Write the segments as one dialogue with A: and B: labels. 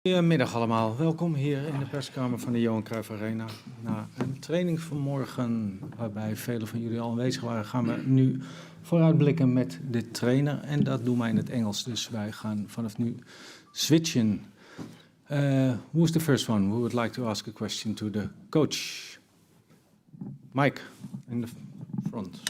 A: Goedemiddag allemaal, welkom hier in de perskamer van de Johan Cruijff Arena. Na een training vanmorgen, waarbij velen van jullie al aanwezig waren, gaan we nu vooruitblikken met de trainer. En dat doen wij in het Engels, dus wij gaan vanaf nu switchen. Who's the first one? Who would like to ask a question to the coach? Mike, in the front.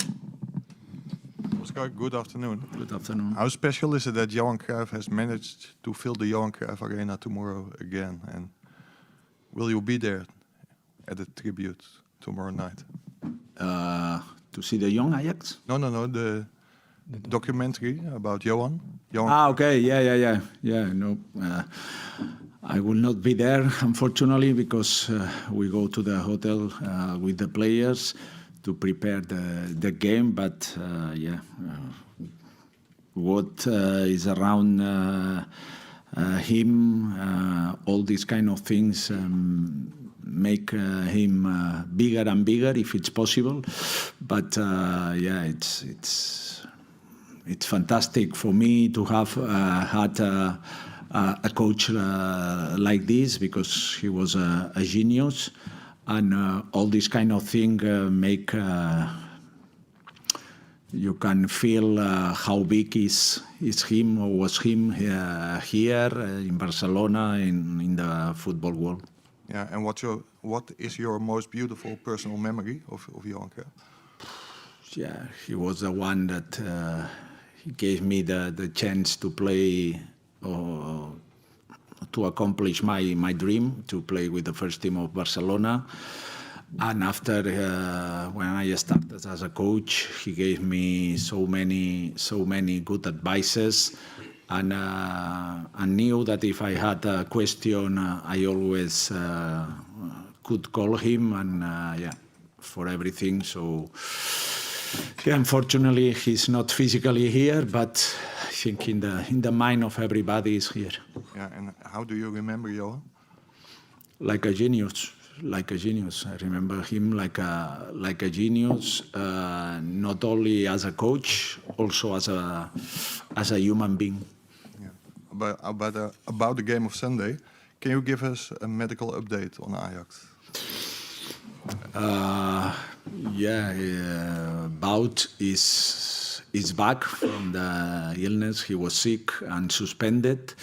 B: Oscar, good afternoon.
A: Good afternoon.
B: How special is it that Johan Cruijff has managed to fill the Johan Cruijff Arena tomorrow again? And will you be there at the tribute tomorrow night?
C: To see the young Ajax?
B: No, the documentary about Johan.
C: Okay, yeah. No, I will not be there, unfortunately, because we go to the hotel with the players to prepare the game. But what is around him, all these kind of things make him bigger and bigger if it's possible. But it's fantastic for me to have had a coach like this, because he was a genius, and all this kind of thing make you can feel how big is him or was him here in Barcelona in the football world.
B: Yeah, and what is your most beautiful personal memory of Johan Cruijff?
C: Yeah, he was the one that he gave me the chance to play, to accomplish my dream, to play with the first team of Barcelona. And after, when I started as a coach, he gave me so many good advices, and I knew that if I had a question, I always could call him, and for everything. So, unfortunately, he's not physically here, but I think in the mind of everybody is here.
B: Yeah, and how do you remember Johan?
C: Like a genius. I remember him like a genius, not only as a coach, also as a human being.
B: Yeah. About the game of Sunday, can you give us a medical update on Ajax?
C: Bout is back from the illness. He was sick and suspended,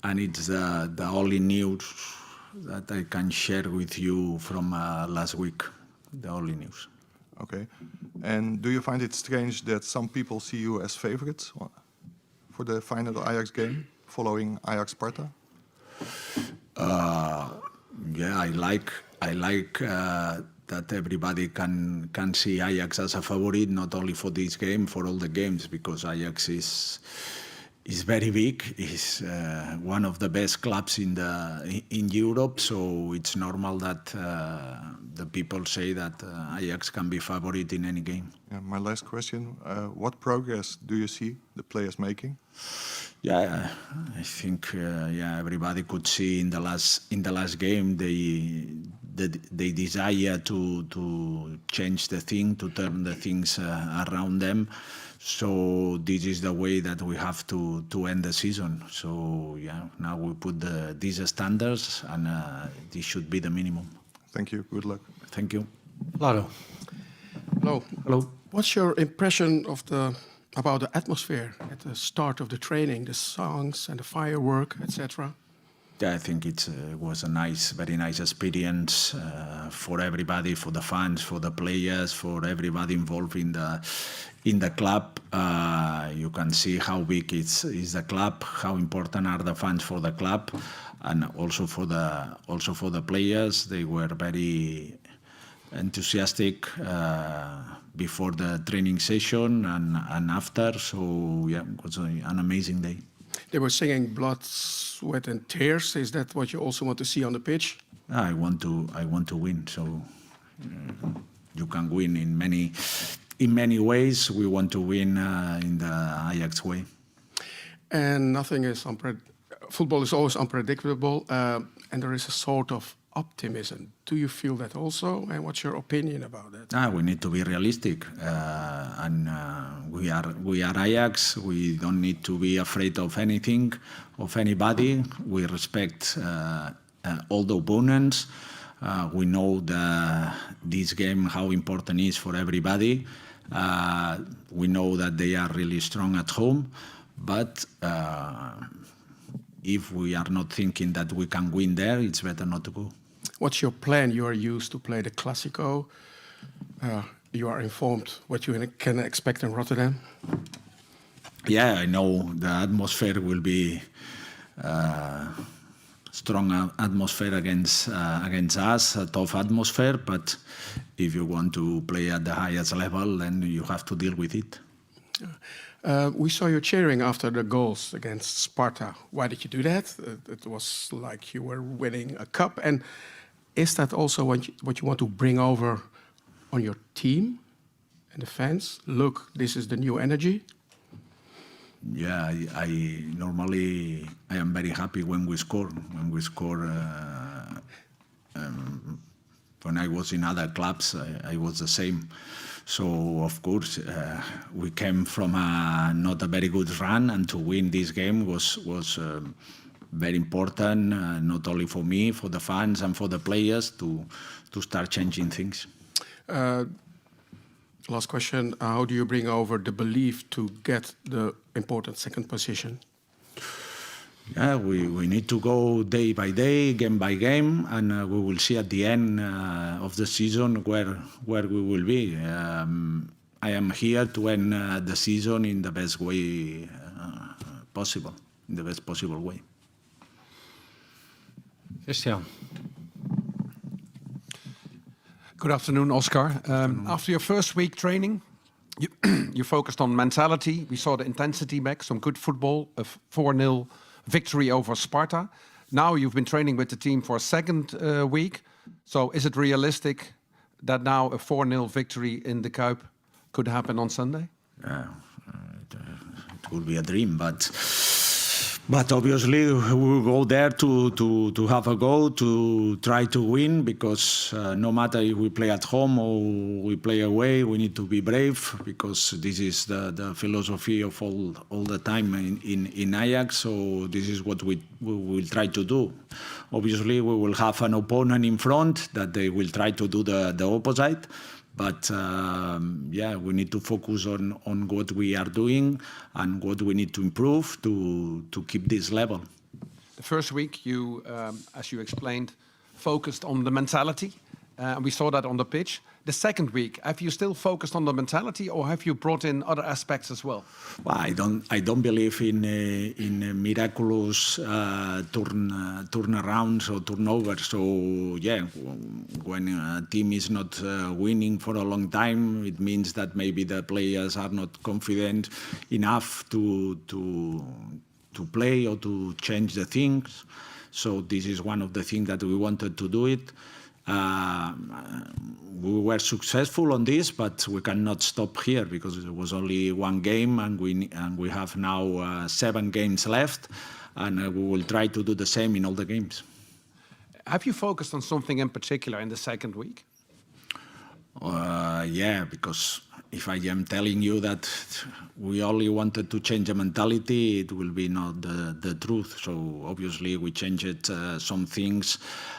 C: and it's the only news that I can share with you from last week. The only news.
B: Okay. And do you find it strange that some people see you as favorites for the final Ajax game, following Ajax-Sparta?
C: I like that everybody can see Ajax as a favorite, not only for this game, for all the games, because Ajax is very big. Is one of the best clubs in Europe. So it's normal that the people say that Ajax can be favorite in any game.
B: Yeah, my last question: what progress do you see the players making?
C: Yeah, I think everybody could see in the last game they desire to change the thing, to turn the things around them. So this is the way that we have to end the season. So now we put these standards, and this should be the minimum.
B: Thank you. Good luck.
C: Thank you.
A: Laro.
D: Hello. What's your impression about the atmosphere at the start of the training, the songs and the firework, etc.?
C: Yeah, I think it was a very nice experience for everybody, for the fans, for the players, for everybody involved in the club. You can see how big is the club, how important are the fans for the club, and also for the players. They were very enthusiastic before the training session and after. So it was an amazing day.
D: They were singing blood, sweat, and tears. Is that what you also want to see on the pitch?
C: I want to win. So you can win in many ways. We want to win in the Ajax way.
D: And nothing is football is always unpredictable, and there is a sort of optimism. Do you feel that also? And what's your opinion about that?
C: We need to be realistic, and we are Ajax. We don't need to be afraid of anything, of anybody. We respect all the opponents. We know this game, how important it is for everybody. We know that they are really strong at home, but if we are not thinking that we can win there, it's better not to go.
D: What's your plan? You are used to play the Clásico. You are informed what you can expect in Rotterdam.
C: Yeah, I know the atmosphere will be strong atmosphere against us, a tough atmosphere. But if you want to play at the highest level, then you have to deal with it.
D: We saw you cheering after the goals against Sparta. Why did you do that? It was like you were winning a cup. And is that also what you want to bring over on your team and the fans? Look, this is the new energy.
C: Yeah, I normally am very happy when we score. When we score, when I was in other clubs, I was the same. So of course we came from not a very good run, and to win this game was very important, not only for me, for the fans and for the players to start changing things.
D: Last question, how do you bring over the belief to get the important second position?
C: Yeah, we need to go day by day, game by game, and we will see at the end of the season where we will be. I am here to end the season in the best way possible, in the best possible way.
A: Christian.
E: Good afternoon, Oscar. After your first week training, you focused on mentality. We saw the intensity back, some good football, a 4-0 victory over Sparta. Now you've been training with the team for a second week. So is it realistic that now a 4-0 victory in the Kuip could happen on Sunday?
C: It would be a dream, but obviously we will go there to have a go, to try to win, because no matter if we play at home or we play away, we need to be brave, because this is the philosophy of all the time in Ajax. So this is what we will try to do. Obviously we will have an opponent in front that they will try to do the opposite. But we need to focus on what we are doing and what we need to improve to keep this level.
E: The first week, you, as you explained, focused on the mentality. We saw that on the pitch. The second week, have you still focused on the mentality, or have you brought in other aspects as well?
C: Well, I don't believe in miraculous turnarounds or turnovers. So yeah, when a team is not winning for a long time, it means that maybe the players are not confident enough to play or to change the things. So this is one of the things that we wanted to do it. We were successful on this, but we cannot stop here because it was only one game, and we have now 7 games left, and we will try to do the same in all the games.
E: Have you focused on something in particular in the second week?
C: Yeah, because if I am telling you that we only wanted to change the mentality, it will be not the truth. So obviously we changed some things,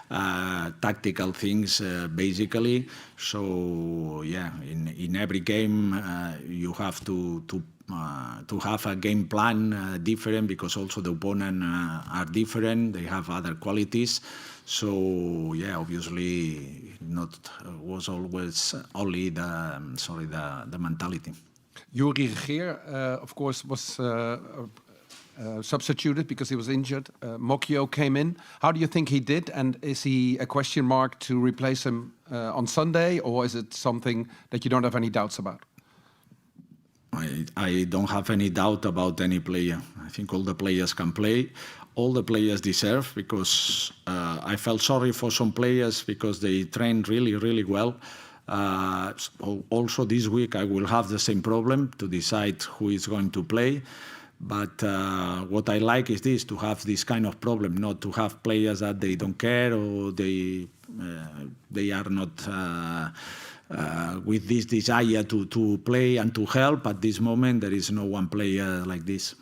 C: tactical things, basically. So yeah, in every game you have to have a game plan different, because also the opponent are different. They have other qualities. So yeah, obviously was always only the mentality.
E: Yuri Regeer, of course, was substituted because he was injured. Mokio came in. How do you think he did? And is he a question mark to replace him on Sunday, or is it something that you don't have any doubts about?
C: I don't have any doubt about any player. I think all the players can play. All the players deserve, because I felt sorry for some players because they trained really, really well. Also this week I will have the same problem to decide who is going to play. But what I like is this, to have this kind of problem, not to have players that they don't care or they are not with this desire to play and to help. At this moment, there is no one player like this.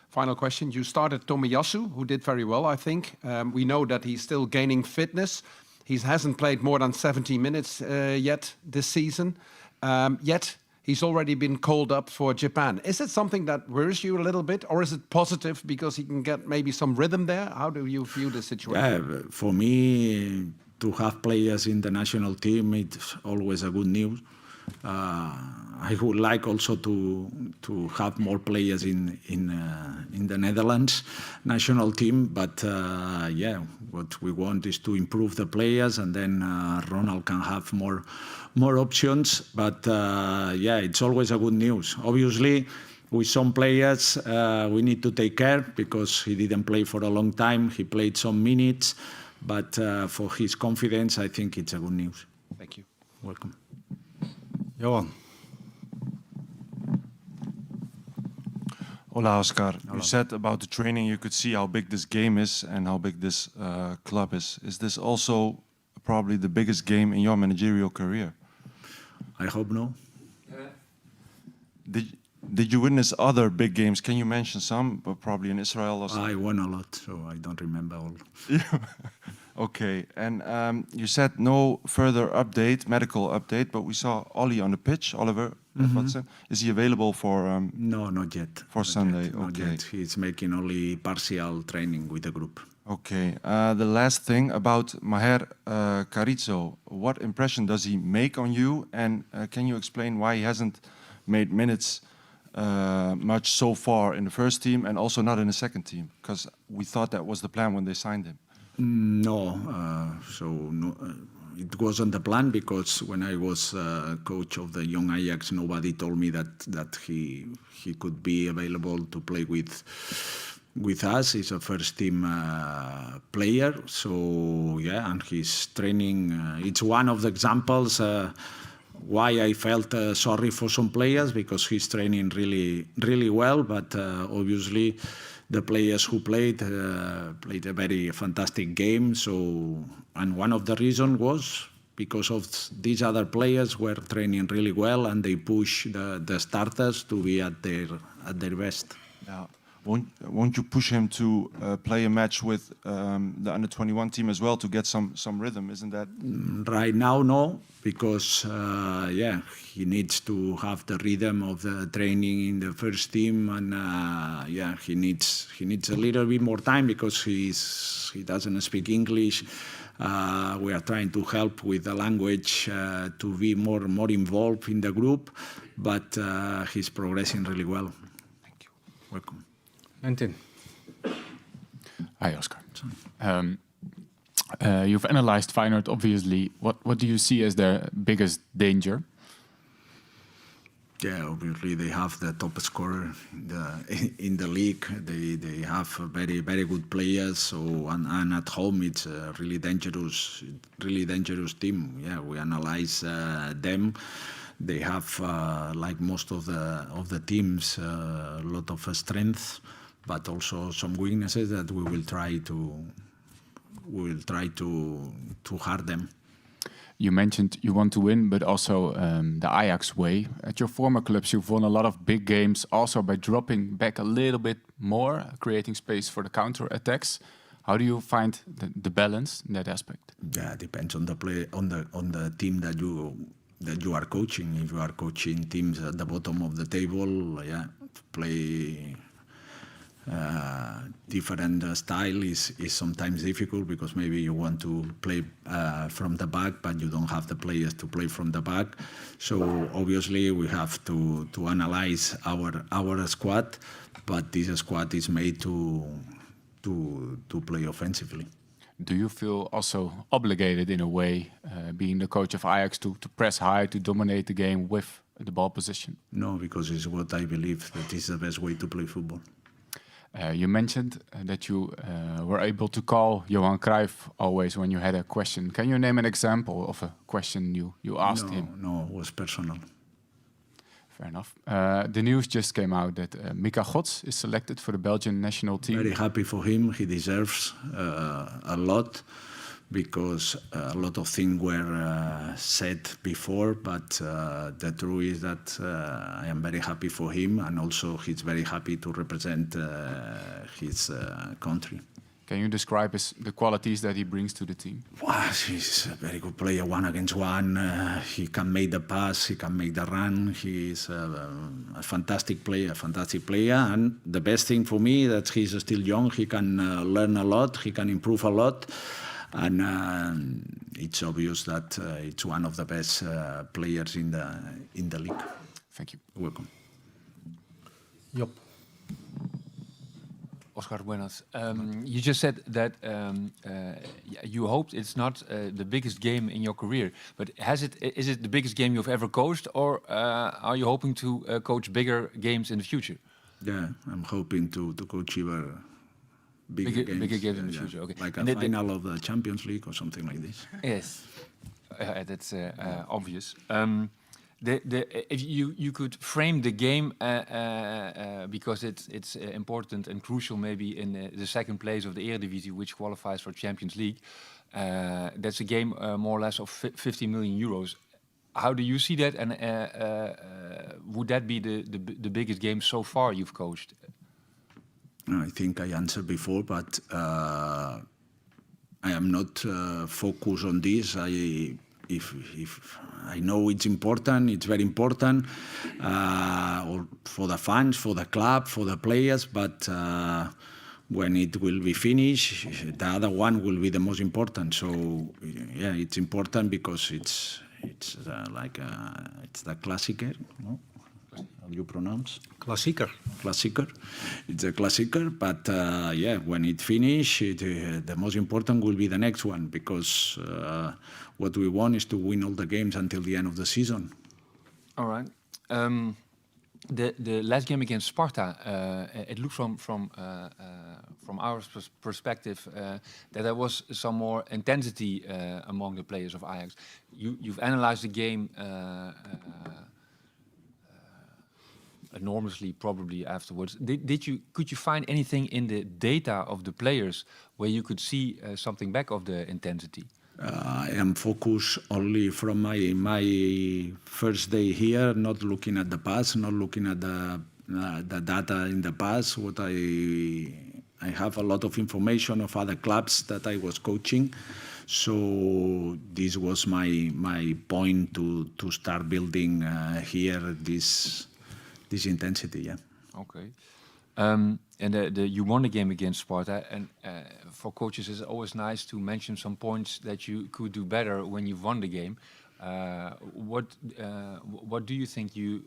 E: Final question. You started Tomiyasu, who did very well, I think. We know that he's still gaining fitness. He hasn't played more than 70 minutes yet this season. Yet he's already been called up for Japan. Is it something that worries you a little bit, or is it positive because he can get maybe some rhythm there? How do you view the situation?
C: Yeah, for me, to have players in the national team, it's always a good news. I would like also to have more players in the Netherlands national team, but yeah, what we want is to improve the players, and then Ronald can have more options. But yeah, it's always a good news. Obviously, with some players, we need to take care because he didn't play for a long time. He played some minutes, but for his confidence, I think it's a good news.
E: Thank you.
C: Welcome.
A: Johan.
F: Hola, Oscar. You said about the training, you could see how big this game is and how big this club is. Is this also probably the biggest game in your managerial career?
C: I hope no.
F: Did you witness other big games? Can you mention some? But probably in Israel or something.
C: I won a lot, so I don't remember all.
F: Okay, and you said no further update, medical update, but we saw Ollie on the pitch, Oliver Watson. Is he available for...
C: No, not yet.
F: For
C: Not
F: Sunday,
C: yet, not
F: okay.
C: yet. He's making only partial training with the group.
F: Okay, the last thing about Maher Carrizo. What impression does he make on you? And can you explain why he hasn't made minutes much so far in the first team and also not in the second team? Because we thought that was the plan when they signed him.
C: No, it wasn't the plan because when I was coach of the young Ajax, nobody told me that he could be available to play with us. He's a first team player, so yeah, and his training. It's one of the examples why I felt sorry for some players because he's training really well, but obviously. The players who played a very fantastic game. So, and one of the reasons was because of these other players were training really well and they push the starters to be at their best.
F: Yeah. Won't you push him to play a match with the under-21 team as well to get some rhythm? Isn't that...
C: Right now, no, because yeah, he needs to have the rhythm of the training in the first team, and yeah, he needs a little bit more time because he doesn't speak English. We are trying to help with the language to be more involved in the group, but he's progressing really well.
F: Thank you.
C: Welcome.
A: Antin.
G: Hi, Oscar. You've analyzed Feyenoord, obviously. What do you see as their biggest danger?
C: Yeah, obviously they have the top scorer in the league. They have very good players. So and at home it's a really dangerous team. Yeah, we analyze them. They have like most of the teams a lot of strength, but also some weaknesses that we will try to hurt them.
G: You mentioned you want to win, but also the Ajax way. At your former clubs, you've won a lot of big games, also by dropping back a little bit more, creating space for the counter attacks. How do you find the balance in that aspect?
C: Yeah, it depends on the play on the team that you are coaching. If you are coaching teams at the bottom of the table, yeah, play different style is sometimes difficult because maybe you want to play from the back, but you don't have the players to play from the back. So obviously we have to analyze our squad, but this squad is made to play offensively.
G: Do you feel also obligated in a way, being the coach of Ajax, to press high, to dominate the game with the ball position?
C: No, because it's what I believe that is the best way to play football.
G: You mentioned that you were able to call Johan Cruyff always when you had a question. Can you name an example of a question you asked him?
C: No, it was personal.
G: Fair enough. The news just came out that Mika Gots is selected for the Belgian national team.
C: Very happy for him. He deserves a lot because a lot of things were said before, but the truth is that I am very happy for him, and also he's very happy to represent his country.
G: Can you describe the qualities that he brings to the team?
C: Wow, he's a very good player, 1-against-1. He can make the pass, he can make the run. He's a fantastic player. And the best thing for me that he's still young. He can learn a lot, he can improve a lot. And it's obvious that it's one of the best players in the league.
G: Thank you.
C: Welcome.
A: Job.
H: Oscar, buenas. You just said that you hoped it's not the biggest game in your career, but is it the biggest game you've ever coached, or are you hoping to coach bigger games in the future?
C: Yeah, I'm hoping to coach even bigger games
H: in the future. Okay,
C: like a final of the Champions League or something like this.
H: Yes, that's obvious. If you could frame the game because it's important and crucial, maybe in the second place of the Eredivisie, which qualifies for Champions League. That's a game more or less of 50 million euros. How do you see that? And would that be the biggest game so far you've coached?
C: I think I answered before, but I am not focused on this. If I know it's important, it's very important or for the fans, for the club, for the players, but when it will be finished, the other one will be the most important. So yeah, it's important because it's like it's the Klassieker, no? How do you pronounce?
A: Klassieker.
C: Klassieker. It's a Klassieker, but yeah, when it finishes, the most important will be the next one, because what we want is to win all the games until the end of the season.
H: All right. The last game against Sparta, it looked from our perspective that there was some more intensity among the players of Ajax. You've analyzed the game enormously, probably afterwards. Could you find anything in the data of the players where you could see something back of the intensity?
C: I am focused only from my first day here, not looking at the past, not looking at the data in the past. What I have a lot of information of other clubs that I was coaching, so this was my point to start building here this intensity. Yeah.
H: Okay. And you won the game against Sparta, and for coaches it's always nice to mention some points that you could do better when you've won the game. What do you think you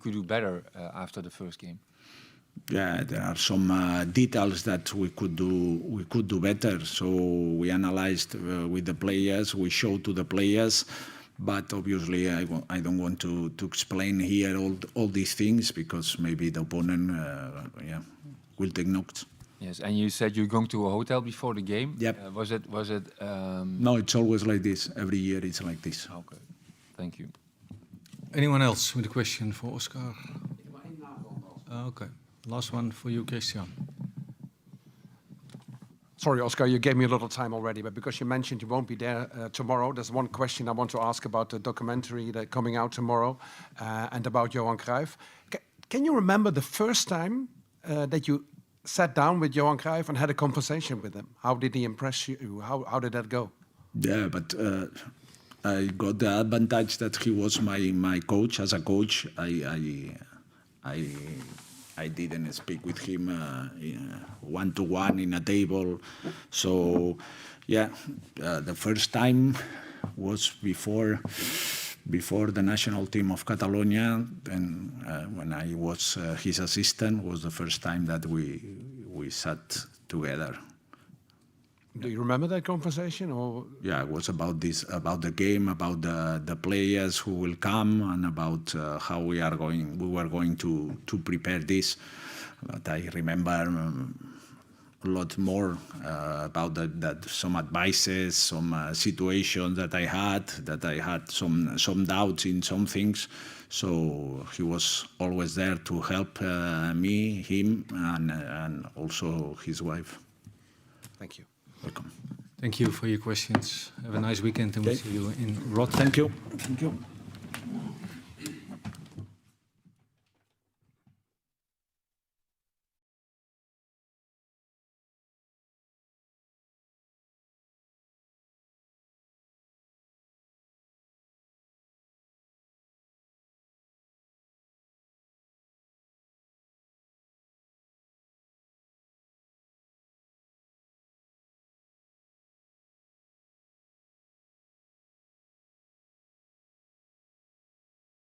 H: could do better after the first game?
C: Yeah, there are some details that we could do better. So we analyzed with the players, we showed to the players. But obviously, I don't want to explain here all these things, because maybe the opponent will take notes.
H: Yes, and you said you're going to a hotel before the game.
C: Yep.
H: Was it?
C: No, it's always like this. Every year it's like this.
H: Okay, thank you.
A: Anyone else with a question for Oscar? Okay, last one for you, Christian.
E: Sorry, Oscar, you gave me a little time already, but because you mentioned you won't be there tomorrow, there's one question I want to ask about the documentary that's coming out tomorrow and about Johan Cruyff. Can you remember the first time that you sat down with Johan Cruyff and had a conversation with him? How did he impress you? How did that go?
C: Yeah, but I got the advantage that he was my coach. As a coach, I didn't speak with him one-to-one in a table. So, yeah, the first time was before the national team of Catalonia, and when I was his assistant, was the first time that we sat together.
E: Do you remember that conversation? Or
C: yeah, it was about the game, about the players who will come, and about how we were going to prepare this. But I remember a lot more about that some advices, some situations that I had some doubts in some things. So he was always there to help me, him, and also his wife.
E: Thank you.
C: Welcome.
A: Thank you for your questions. Have a nice weekend and we'll see you in Rotterdam.
C: Thank you.